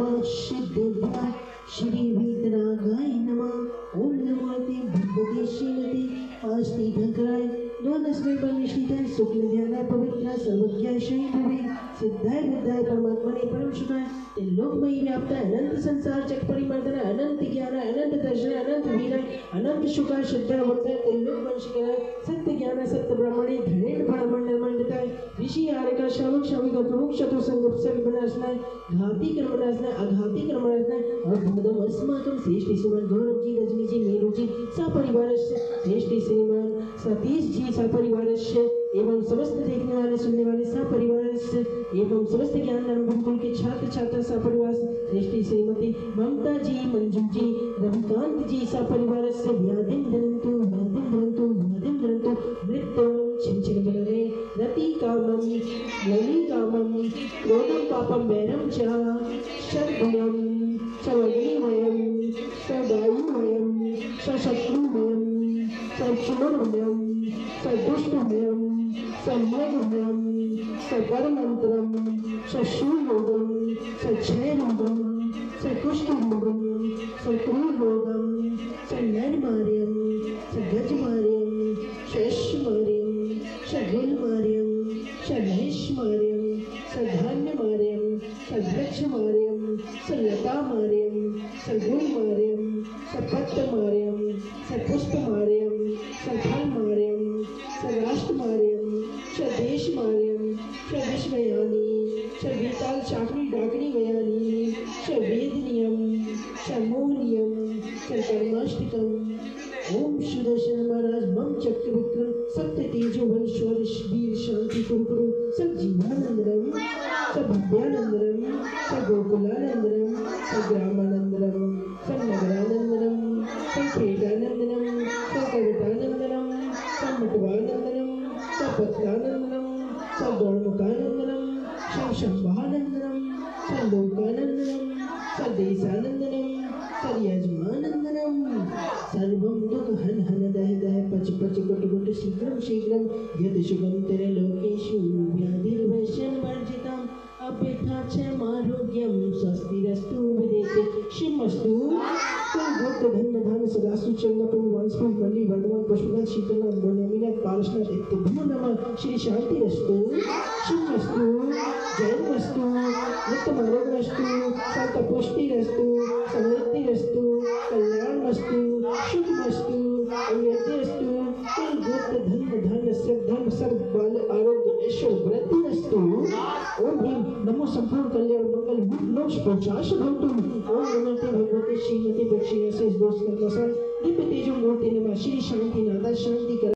नमः सिद्धेभ्यः श्री वीतरागाय नमः। ओम नमो ते भगवते श्रीमते आस्ति धक्राय द्वादशे बलिष्ठिताय शुक्ल ध्यानाय पवित्र सर्वज्ञाय श्री भवे सिद्धाय बुद्धाय परमात्मने परम सुखाय ते लोकमयी व्याप्ताय अनंत संसार चक परिमर्दनाय अनंत ज्ञानाय अनंत दर्शनाय अनंत वीराय अनंत सुखाय श्रद्धा वर्ताय ते लोक वंशिकाय सत्य ज्ञानाय सत्य ब्रह्मणे धनेन फलमंडल मंडिताय ऋषि आर्यका श्रावक श्राविका प्रमुख शत्रु संगप से विनाशनाय घाती कर्मनाशनाय अघाती कर्मनाशनाय और भगदम अस्माकं श्रेष्ठ श्रीमान गौरव जी रजनी जी मेरू जी सपरिवारस्य श्रेष्ठ श्रीमान सतीश जी सपरिवारस्य एवं समस्त देखने वाले सुनने वाले सपरिवारस्य एवं समस्त ज्ञान धर्म गुरुकुल के छात्र छात्रा सपरिवार श्रेष्ठ श्रीमती ममता जी मंजू जी रविकांत जी सपरिवारस्य व्याधिं धरन्तु मृत्युं छिंचिन बलरे रति कामं लली कामं क्रोधं पापं वैरं च शत्रुं सवग्निमयं सदायुमयं सशत्रुमयं सक्षुमयं सदुष्टमयं सम्यगमयं सकर्मन्त्रं सशूलयोगं सक्षयरोगं सकुष्ठरोगं सक्रूरोगं सनर्मार्यं सगजमार्यं शशमार्यं सगुलमार्यं समहेशमार्यं सधान्यमार्यं सद्रक्षमार्यं सलतामार्यं सगुलमार्यं सपत्तमार्यं सपुष्पमार्यं सफलमार्यं सराष्ट्रमार्यं सदेशमार्यं सविस्मयानि सविताल चाकरी डाकनी वयानि सवेदनीयं समोहनीयं सकर्माष्टकम्। ओम सुदर्शन महाराज मम चक्र विक्रम सत्य तेजो बल शौर्य वीर शांति कुरु सब जीवानंदरम सब भव्यानंदरम सब गोकुलानंदरम सब ग्रामानंदरम सब नगरानंदरम सब खेदानंदरम सब कवितानंदरम सब मटवानंदरम सब पत्रानंदरम सब गौरमुखानंदरम सब शंभानंदरम सब लोकानंदरम सब देशानंदरम सब यजमानंदरम सर्वं दुख हन हन दह दह पच पच गुट गुट शीघ्रं शीघ्रं यद शुभं तेरे लोकेषु व्याधिर्वैश्यं वर्जितम् अपेक्षा क्षमारोग्यं स्वस्तिरस्तु विदेते शिवमस्तु भक्त धन्य धन सदास्तु चंद्रपुर वंशपुर मल्ली वर्धमान पुष्पगंध शीतलनाथ बोनेमिना पारसनाथ इत्यादि नमः श्री शांतिरस्तु शिवमस्तु जयमस्तु नित्यमारोग्यमस्तु संतपुष्टिरस्तु समृद्धिरस्तु कल्याणमस्तु शुभमस्तु अव्यक्तिरस्तु कुल गोत्र धन्य धन श्रद्धम सर्व बल आरोग्य ऐश्वर्य वृद्धिरस्तु। ओम ह्रीं नमो संपूर्ण कल्याण मंगल लोक प्रचाश भवतु। ओम नमो भगवते श्रीमती दक्षिण से दोष कर्मसा दिव्य तेजो मूर्ति नमः श्री शांति